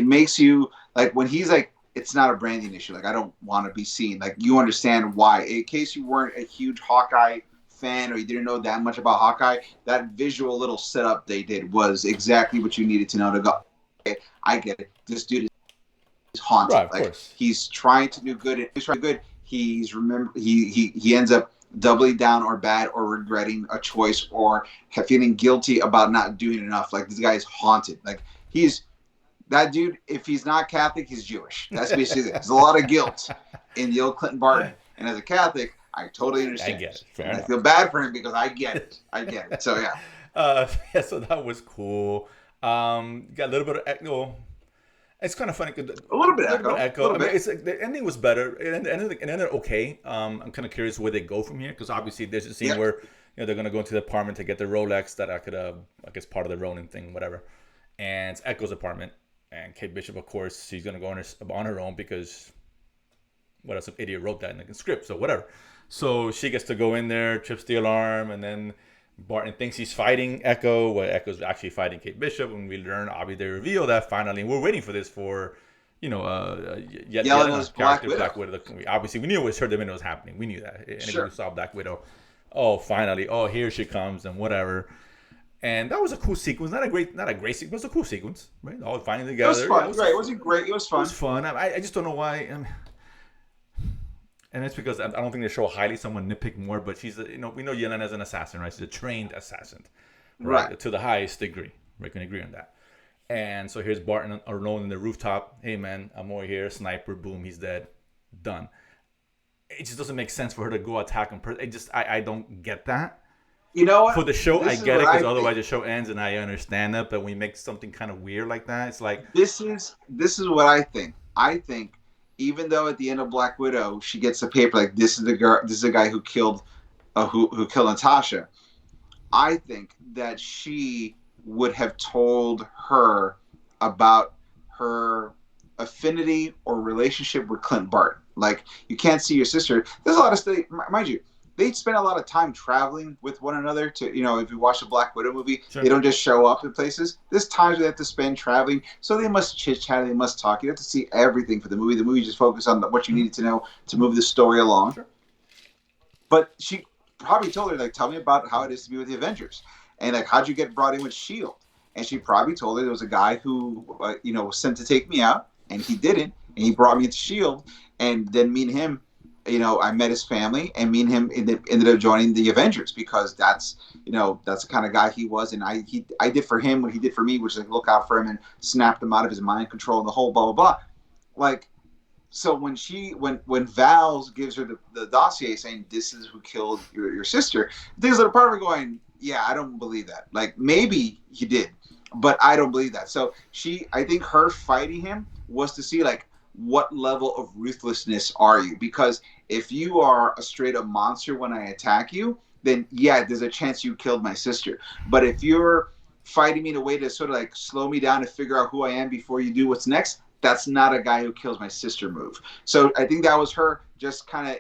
makes you like when he's like, it's not a branding issue. Like I don't want to be seen. Like you understand why. In case you weren't a huge Hawkeye fan or you didn't know that much about Hawkeye, that visual little setup they did was exactly what you needed to know to go. Okay, I get it. This dude is haunted. Right. Of Like course. he's trying to do good. He's trying to do good. He's remember he ends up doubling down or bad or regretting a choice or feeling guilty about not doing enough. Like this guy is haunted. Like he's that dude. If he's not Catholic, he's Jewish. That's basically it. There's a lot of guilt in the old Clinton Barton. And as a Catholic, I totally I understand. get it. Fair And I enough. feel bad for him because I get it. I get it. So yeah. Yeah, so that was cool. Got a little bit of echo. It's kind of funny. A little bit A little bit of echo. A echo. little I mean, bit. it's like the ending was better. It ended okay. I'm kind of curious where they go from here because obviously there's a scene Yeah. where they're gonna go into the apartment to get the Rolex that I could I guess part of the Ronin thing, whatever. And it's Echo's apartment, and Kate Bishop, of course, she's gonna go on her own because what else? Some idiot wrote that in the script, so whatever. So she gets to go in there, trips the alarm, and then Barton thinks he's fighting Echo, while Echo's actually fighting Kate Bishop, and we learn, obviously, they reveal that finally. And we're waiting for this for, yet Yelena's another Black character, Widow. Black Widow. Obviously, we knew it was her the minute it was happening. We knew that. And Sure. we saw Black Widow. Oh, finally! Oh, here she comes, and whatever. And that was a cool sequence. Not a great sequence, but it was a cool sequence, right? All finally together. It was fun. Yeah, Right. It wasn't great. It was It fun. was fun. I just don't know why. And it's because I don't think they show highly someone nitpick more, but she's we know Yelena is an assassin, right? She's a trained assassin, right? To the highest degree. We can agree on that. And so here's Barton alone in the rooftop. Hey man, I'm over here. Sniper, boom, he's dead. Done. It just doesn't make sense for her to go attack him. I don't get that. You know what? For the show, This I is get it what because I otherwise think. the show ends, and I understand that. But when you make something kind of weird like that, it's like This is what I think. I think even though at the end of Black Widow she gets the paper like this is the girl, this is the guy who killed who killed Natasha. I think that she would have told her about her affinity or relationship with Clint Barton. Like you can't see your sister. There's a lot of study, mind you. They spend a lot of time traveling with one another to, if you watch the Black Widow movie, sure. they don't just show up in places. There's times they have to spend traveling. So they must chit chat, they must talk. You have to see everything for the movie. The movie just focuses on what you needed to know to move the story along. Sure. But she probably told her, like, tell me about how it is to be with the Avengers. And, like, how'd you get brought in with S.H.I.E.L.D.? And she probably told her there was a guy who, was sent to take me out, and he didn't. And he brought me into S.H.I.E.L.D. And then me and him, I met his family, and me and him ended up joining the Avengers because that's the kind of guy he was. And I did for him what he did for me, which is like look out for him and snapped him out of his mind control and the whole blah, blah, blah. Like, so when Val gives her the dossier saying this is who killed your sister, there's a part of her going, yeah, I don't believe that. Like maybe he did, but I don't believe that. So I think her fighting him was to see like what level of ruthlessness are you? Because if you are a straight up monster when I attack you, then yeah, there's a chance you killed my sister. But if you're fighting me in a way to sort of like slow me down to figure out who I am before you do what's next, that's not a guy who kills my sister move. So I think that was her just kind of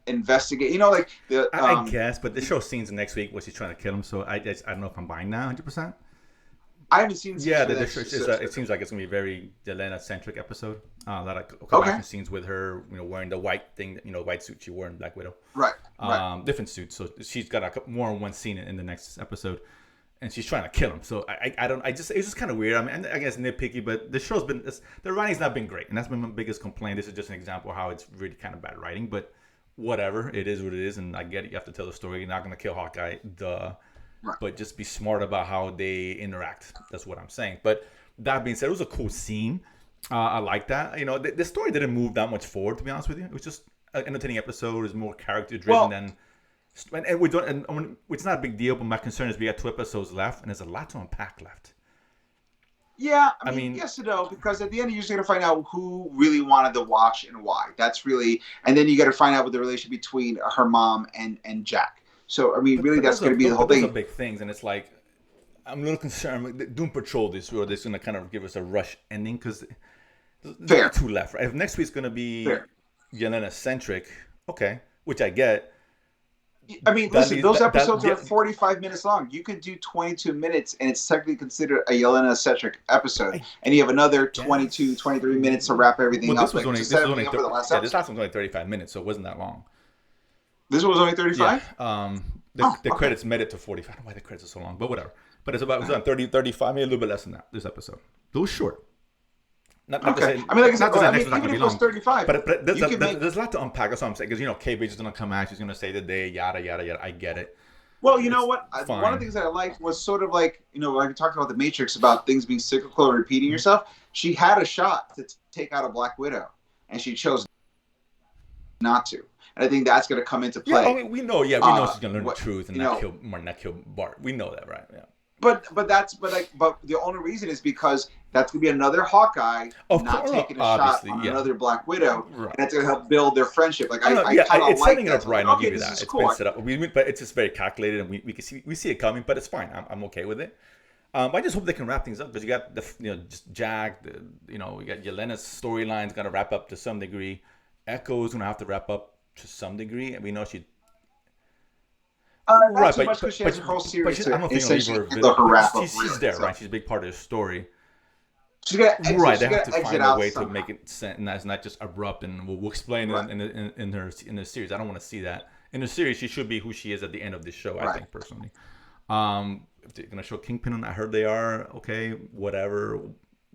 investigate. Like the I guess, but the show scenes next week was she's trying to kill him. So I don't know if I'm buying that 100%. I haven't seen. Yeah, it seems like it's gonna be a very Yelena centric episode. A lot of action scenes with her, wearing the white thing, white suit she wore in Black Widow. Right. Different suits. So she's got a couple more in one scene in the next episode, and she's trying to kill him. So it's just kind of weird. I mean, I guess nitpicky, but the show's been the writing's not been great, and that's been my biggest complaint. This is just an example of how it's really kind of bad writing, but whatever, it is what it is, and I get it. You have to tell the story. You're not gonna kill Hawkeye, duh. Right. But just be smart about how they interact. That's what I'm saying. But that being said, it was a cool scene. I like that. The story didn't move that much forward, to be honest with you. It was just an entertaining episode. It was more character driven than. And we don't. And it's not a big deal. But my concern is we got 2 episodes left, and there's a lot to unpack left. Yeah, I I mean, mean, yes and no, because at the end you're just gonna find out who really wanted the watch and why. That's really, and then you got to find out what the relationship between her mom and Jack. So I mean, really, but that's those are gonna be the whole but those are thing. big things, and it's like I'm a little concerned. Doom Patrol this or this going to kind of give us a rush ending because there's only Fair, two left. Right? If next week's going to fair. be Yelena centric, okay, which I get. I mean, That listen, leaves those that episodes are yeah, 45 minutes long. You could do 22 minutes, and it's technically considered a Yelena-centric episode. I And you have another 22, guess 23 minutes to maybe. wrap Well, everything this up, was like only to set everything up for the last yeah, this episode. last one was only 35 minutes, so it wasn't that long. This one was only Yeah. 35? The, Oh, the okay. credits made it to 45. I don't know why the credits are so long, but whatever. But it was on 30, 35, maybe a little bit less than that, this episode. It was short. Not to Okay. say, I mean, like I said, not to say I next mean, one's not even going to if be it was long. 35, But you can make. there's a lot to unpack. That's what I'm saying. Because, Kate Bates is going to come out. She's going to say the day, yada, yada, yada. I get it. Well, you know It's what? One of the fine. things that I liked was sort of like, like we talked about the Matrix, about things being cyclical and repeating Mm-hmm. yourself. She had a shot to take out a Black Widow, and she chose not to. And I think that's going to come into Yeah, I play. mean, we know she's going to learn the What truth and you know, not kill Bart. We know that, right? Yeah. but the only reason is because that's gonna be another Hawkeye Of not course, taking a shot obviously, on yeah. another Black Widow, Right. and that's gonna help build their friendship. Like I don't know. I Yeah, kind of it's like setting it that. up So I right. was I'll like, okay, give you this that. is It's cool. been set up. But it's just very calculated, and we can see it coming. But it's fine. I'm okay with it. I just hope they can wrap things up because you got just Jack. We got Yelena's storyline's got to wrap up to some degree. Echo's gonna have to wrap up to some degree, and we know she. Not Right, so much because she has her whole series I to don't think I'll leave essentially her handle villain. her But wrap up. she's Really, there, so right? She's a big part of the story. she's gonna exit. Right, She's they have gonna to exit find a out way to somehow. make it sense, and that's not just abrupt. And we'll explain Right. it in the series. I don't want to see that in the series. She should be who she is at the end of this show. I Right. think personally. If they're gonna show Kingpin, I heard they are. Okay, whatever.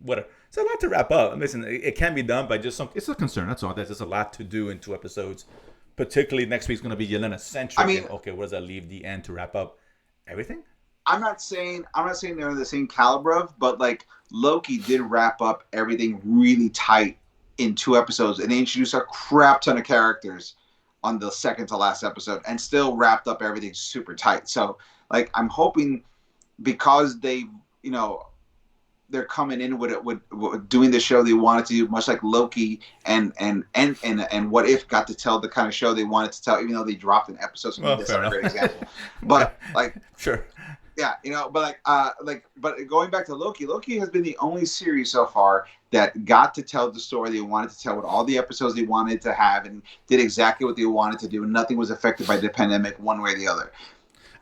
It's a lot to wrap up. Listen, it can be done, but it's a concern. That's all. There's just a lot to do in 2 episodes. Particularly next week's gonna be Yelena centric. I mean, And, okay, where does that leave the end to wrap up everything? I'm not saying they're the same caliber of, but like Loki did wrap up everything really tight in 2 episodes, and they introduced a crap ton of characters on the second to last episode, and still wrapped up everything super tight. So like I'm hoping, because they they're coming in with doing the show they wanted to do, much like Loki and What If got to tell the kind of show they wanted to tell, even though they dropped an episode. So Well, that's fair not a enough. great example, but like. Sure. Yeah, but going back to Loki has been the only series so far that got to tell the story they wanted to tell with all the episodes they wanted to have, and did exactly what they wanted to do, and nothing was affected by the pandemic one way or the other.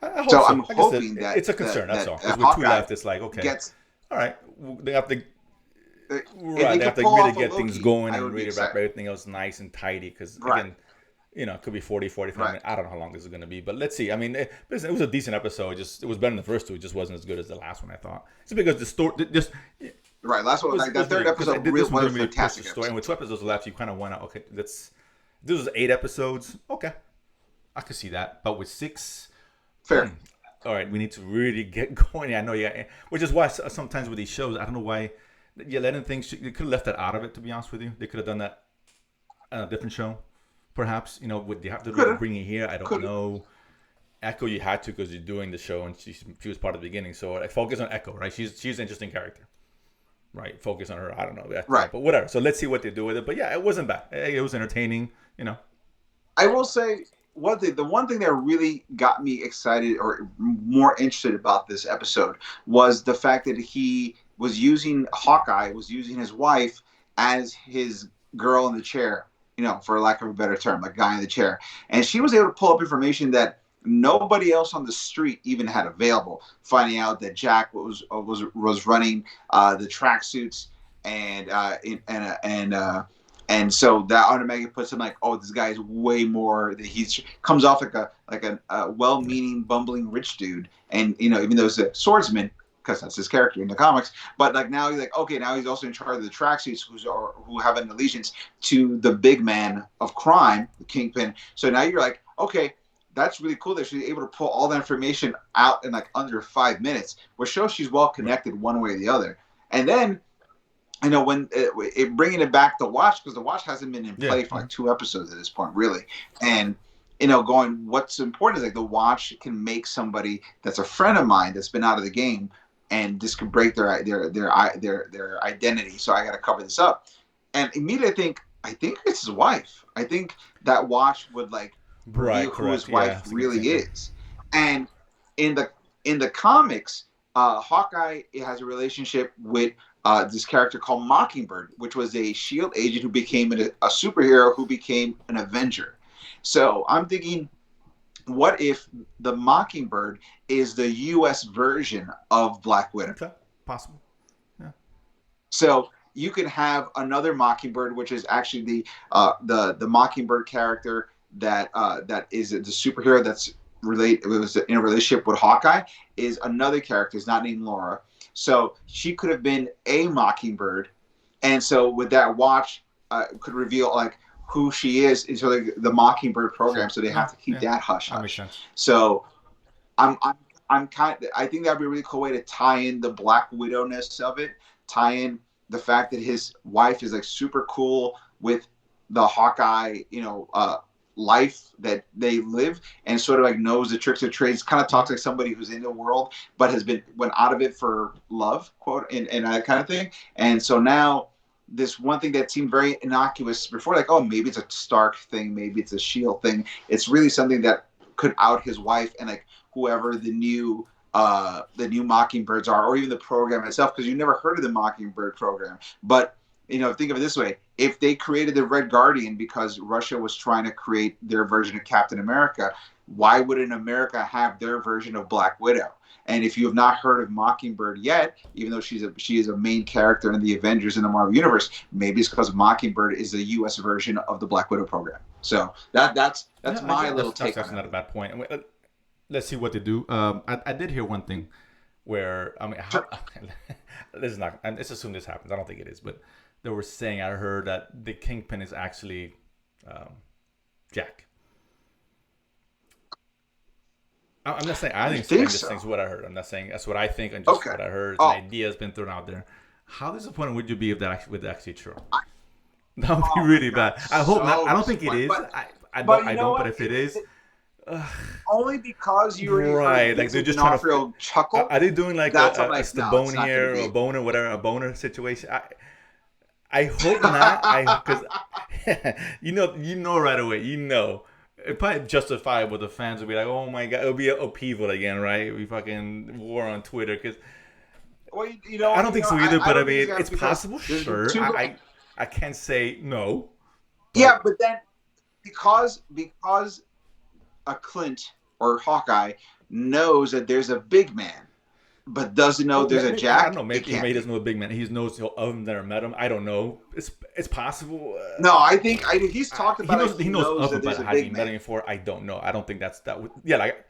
I hope So so. I'm Like I hoping said, that it's a concern. That's all. Because with 2 Hawkeye left, it's like okay, gets. all right. They have to If right. They have could to pull really off a get Loki, things going I and would be really wrap excited. everything else nice and tidy. Because Right. again, it could be 40, 45 Right. minutes. I don't know how long this is going to be, but let's see. I mean, listen, it was a decent episode. It was better than the first two. It just wasn't as good as the last one, I thought. It's because the story just Right, last one, like that third episode, this one was didn't really push fantastic. the story. And with 2 episodes left, you kind of went, okay, this was 8 episodes. Okay, I could see that. But with 6, Fair. all right, we need to really get going. I know, yeah, which is why sometimes with these shows, I don't know why you're letting things. They could have left that out of it. To be honest with you, they could have done that on a different show, perhaps. Would they have to really bring it here? I don't know. Echo, you had to because you're doing the show, and she was part of the beginning. So like, focus on Echo, right? She's an interesting character, right? Focus on her. I don't know, Right. But whatever. So let's see what they do with it. But yeah, it wasn't bad. It was entertaining. I will say the one thing that really got me excited or more interested about this episode was the fact that Hawkeye was using his wife as his girl in the chair, for lack of a better term, like guy in the chair. And she was able to pull up information that nobody else on the street even had available, finding out that Jack was running the tracksuits, and so that automatically puts him like, oh, this guy is way more. He comes off like a well-meaning, bumbling rich dude, and even though he's a swordsman, because that's his character in the comics. But like now he's like, okay, now he's also in charge of the tracksuits who have an allegiance to the big man of crime, the Kingpin. So now you're like, okay, that's really cool that she's able to pull all that information out in like under 5 minutes, which shows she's well connected one way or the other. And then, when bringing it back to Watch, because the Watch hasn't been in play for like 2 episodes at this point, really. And, what's important is like the Watch can make somebody that's a friend of mine that's been out of the game and this could break their identity. So I got to cover this up. And immediately I think it's his wife. I think that watch would like Right, reveal who correct. his Yeah, I wife was thinking the really same thing. is. And in the comics, Hawkeye has a relationship with this character called Mockingbird, which was a Shield agent who became a superhero who became an Avenger. So I'm thinking, what if the Mockingbird is the U.S. version of Black Widow? Okay, possible. Yeah. So you can have another Mockingbird, which is actually the Mockingbird character that is the superhero that's relate it was in a relationship with Hawkeye, is another character. Is not named Laura. So she could have been a Mockingbird, and so with that watch, could reveal like who she is into the Mockingbird program. Sure. So they No. have to keep Yeah. that hush That makes hush. sense. So I'm I'm I'm kind. I think that'd be a really cool way to tie in the Black Widowness of it. Tie in the fact that his wife is like super cool with the Hawkeye, life that they live, and sort of like knows the tricks of trades. Kind of talks like somebody who's in the world but has been went out of it for love, quote, and that kind of thing. And so now this one thing that seemed very innocuous before, like, oh, maybe it's a Stark thing, maybe it's a Shield thing. It's really something that could out his wife and like whoever the new Mockingbirds are, or even the program itself, because you never heard of the Mockingbird program. But think of it this way: if they created the Red Guardian because Russia was trying to create their version of Captain America, why wouldn't America have their version of Black Widow? And if you have not heard of Mockingbird yet, even though she is a main character in the Avengers in the Marvel Universe, maybe it's because Mockingbird is the U.S. version of the Black Widow program. So that's Yeah, I my think little that's take on actually not a it. bad point. I mean, let's see what they do. I did hear one thing where I mean, how, Sure. this is not. And let's assume this happens. I don't think it is, but they were saying I heard that the Kingpin is actually um, Jack. I'm not saying I You think think I'm just saying so? what I heard. I'm not saying that's what I think and just Okay. what I heard. It's an Oh, idea that's been thrown out there. How disappointed would you be if that actually, was actually true? I, That would be oh my really God, bad. I hope not. I so don't think it disappointed. is. I don't. But I you know don't. But what? if it is, Only because you already heard right? Like they're Vincent just trying to. D'Onofrio chuckle. Are they doing like That's I'm a like, no, it's not going to Stabonier or a be. boner, whatever, a boner situation? I hope not. I because you know right away. It probably justifiable. The fans will be like, oh my god, it'll be an upheaval again, right? We fucking war on Twitter because Well, I don't think so either. I But I don't think it's mean, gonna it's because possible, there's been sure. two. I can't say no, Yeah, but but then because a Clint or Hawkeye knows that there's a big man, but doesn't know oh, there's a I don't Jack, know. it Maybe can't he be. doesn't know a big man. He knows of him, never met him. I don't know. It's possible. No, I think he's talked He about it. knows He he knows knows of that him, there's but a has he big met man. him before? I don't know. I don't think that would. Yeah, like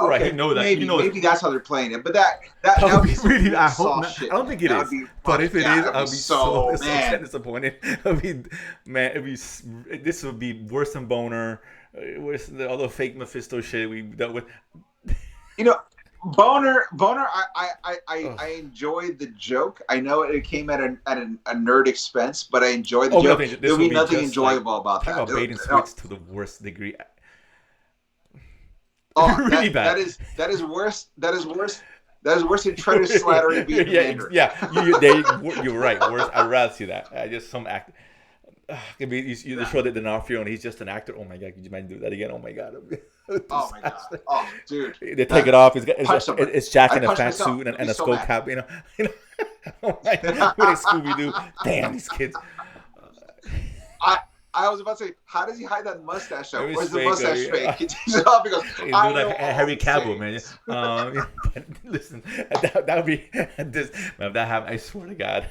right. He Okay, know that. You know, maybe that's how they're playing it. But that that would would be be some really. I weak hope sauce not. I shit, don't think man. it That would is. be But fucking if it yeah. is, That'd be I'll be so so so man. disappointed. I'll be man. This would be worse than Boner. Worse than all the fake Mephisto shit we dealt with. You know, Boner. I Oh. enjoyed the joke. I know it came at a nerd expense, but I enjoyed the Oh, joke. nothing. This There'll will be be nothing just like enjoyable about talk that. about bait and No. switch to the worst degree. Oh, Really that bad. that is that is worse. That is worse. That is worse than Treader slattery being the Yeah, Mandarin. yeah. You're right. Worse. I'd rather see that. I just some act. Could be you the show that D'Onofrio and he's just an actor. Oh my god, could you mind do that again? Oh my god, Oh my god. Oh, dude. they take That it off. punch somebody. It's Jack I in a punch fat myself. suit I'd be and a so skull mad. cap. You know. Oh my, what a Scooby Doo. Damn these kids. I I was about to say, how does he hide that mustache though? It was Where's the fake. mustache fake? He takes it off. He goes, He do I like know all Harry the Cavill, man. sayings. But listen, that would be this. Man, if that happened, I swear to God.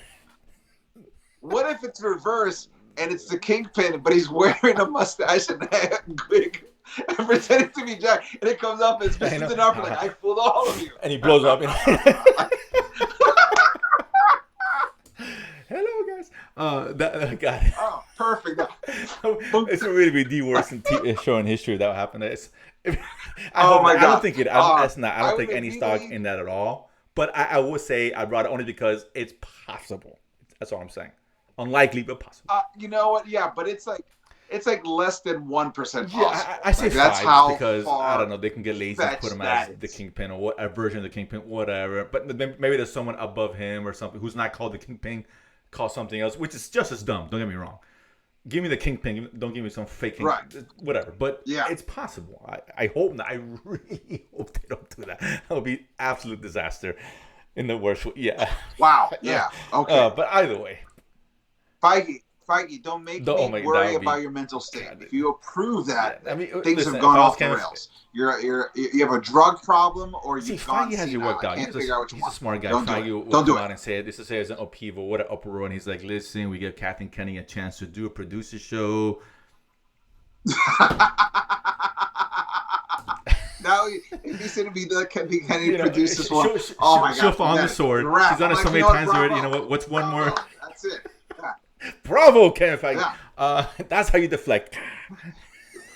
What if it's reverse and it's the Kingpin, but he's wearing a mustache and a wig and pretending to be Jack, and it comes up as I Mr. know. D'Onofrio, like, I fooled all of you. And he blows up. Hello, guys. God. Oh, perfect. It's really be the worst show in history that happened. Oh my I don't God. think it. That's not. I I don't would take any stock immediately. in that at all. But I would say I brought it only because it's possible. That's all I'm saying. Unlikely, but possible. You know what? Yeah, but it's like it's like less than 1% Yeah, possible. I say Like, that's five how because I don't far know, they can get lazy and put fetched him as that the is. Kingpin or what a version of the Kingpin, whatever. But then maybe there's someone above him or something who's not called the Kingpin, called something else, which is just as dumb. Don't get me wrong. Give me the Kingpin. Don't give me some fake Right. Kingpin, whatever. But Yeah. it's possible. I hope not. I really hope they don't do that. That would be absolute disaster in the worst way. Yeah. Wow. Yeah. Okay. But either way, Feige, don't make oh me my, worry that would be. about your mental state. God, If you approve yeah, that, I mean, things listen, have if gone I was off the Kevin, rails. You have a drug problem, or see, you've gone Feige has you senile. worked I out. can't figure out what you He's want. a smart guy. Don't do Feige it. will Don't do come it. out and say this is an upheaval, what an uproar, and he's like, listen, we give Kathleen Kennedy a chance to do a producer show. Now, if he's going to be the Kennedy produce this one, my she'll God, fall on the sword. She's done it so many times already. You know what? What's one more? That's it. Yeah. Bravo, Kevin Feige. Yeah. That's how you deflect.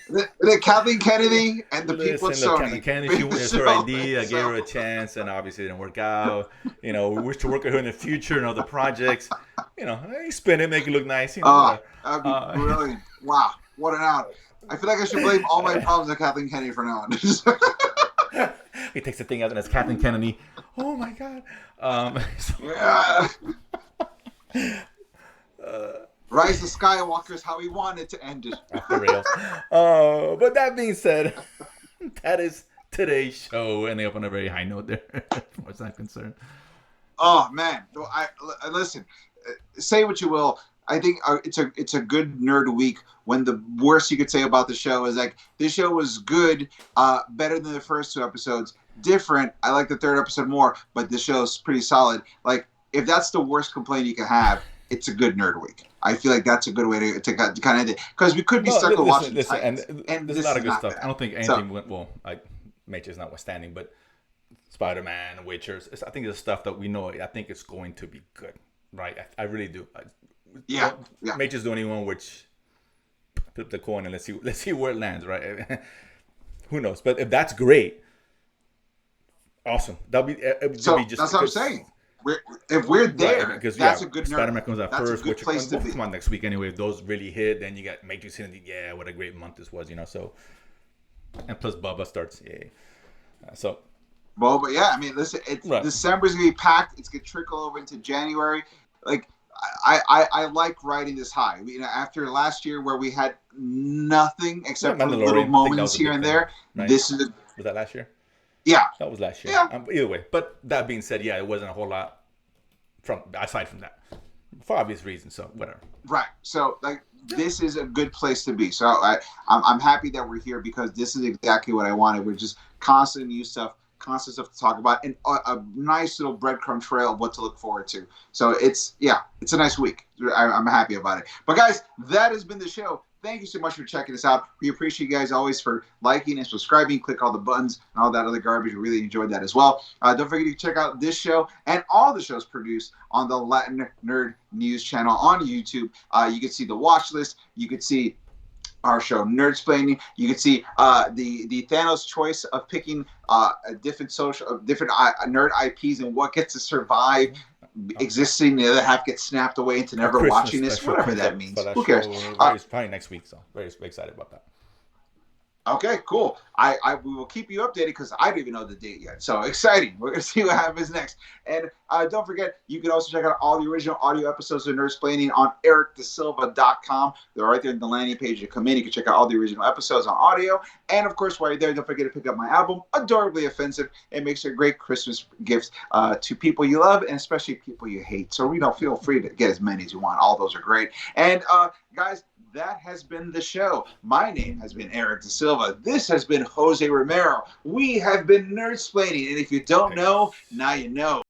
The Kathleen Kennedy and the people at Sony. Kathleen Kennedy, it's her idea. I gave her a chance, and obviously it didn't work out. You know, we wish to work with her in the future and other projects. You know, spin it, make it look nice. You know, that'd be brilliant. Wow, what an out. I feel like I should blame all my problems on Kathleen Kennedy from now on. He takes the thing out and it's Kathleen Kennedy. Oh my God. Yeah. Rise of Skywalker is how he wanted to end it. Off the rails. But that being said, that is today's show, and they up on a very high note there, as far as I'm concerned. Oh man, listen. Say what you will. I think it's a good nerd week. When the worst you could say about the show is like this show was good, better than the first two episodes. Different. I like the third episode more, but this show is pretty solid. Like if that's the worst complaint you can have, it's a good nerd week. I feel like that's a good way to kind of end it because we could be stuck with watching Titans, and there's a lot of good stuff. Bad. I don't think anything went well. Major's notwithstanding, but Spider-Man, Witchers. I think it's stuff that we know. I think it's going to be good, right? I really do. Yeah. Major's the only one which flip the coin and let's see where it lands, right? Who knows? But if that's great, awesome. That'll be just. That's what I'm saying. If we're there, right, because that's a good nerd. Spider-Man comes out first, which place to be. Come on next week anyway. If those really hit, then you got Matrix in. Yeah, what a great month this was, you know. So, and plus Bubba starts. Yeah. But yeah, I mean, listen, December's gonna be packed. It's gonna trickle over into January. Like, I like riding this high. You know, after last year where we had nothing except for little moments here and there. Right? This is was that last year? Yeah, that was last year. Yeah. Either way, but that being said, yeah, it wasn't a whole lot aside from that, for obvious reasons. So whatever. Right. So like, this is a good place to be. So I'm happy that we're here because this is exactly what I wanted. We're just constant new stuff, constant stuff to talk about, and a nice little breadcrumb trail of what to look forward to. So it's a nice week. I'm happy about it. But guys, that has been the show. Thank you so much for checking us out. We appreciate you guys always for liking and subscribing. Click all the buttons and all that other garbage. We really enjoyed that as well. Don't forget to check out this show and all the shows produced on the Latin Nerd News channel on YouTube. You can see the watch list. You can see our show Nerdsplaining. You can see the Thanos choice of picking different nerd IPs and what gets to survive existing. The other half gets snapped away into never Christmas watching this, whatever that means. Who cares? It's probably next week, so very excited about that. Okay, cool. We will keep you updated because I don't even know the date yet. So exciting. We're going to see what happens next. And don't forget, you can also check out all the original audio episodes of Nerdsplaining on ericdasilva.com. They're right there in the landing page. You come in, you can check out all the original episodes on audio. And of course, while you're there, don't forget to pick up my album, Adorably Offensive. It makes a great Christmas gift to people you love and especially people you hate. So, feel free to get as many as you want. All those are great. And guys, that has been the show. My name has been Eric Da Silva. This has been Jose Romero. We have been Nerdsplaining. And if you don't know, now you know.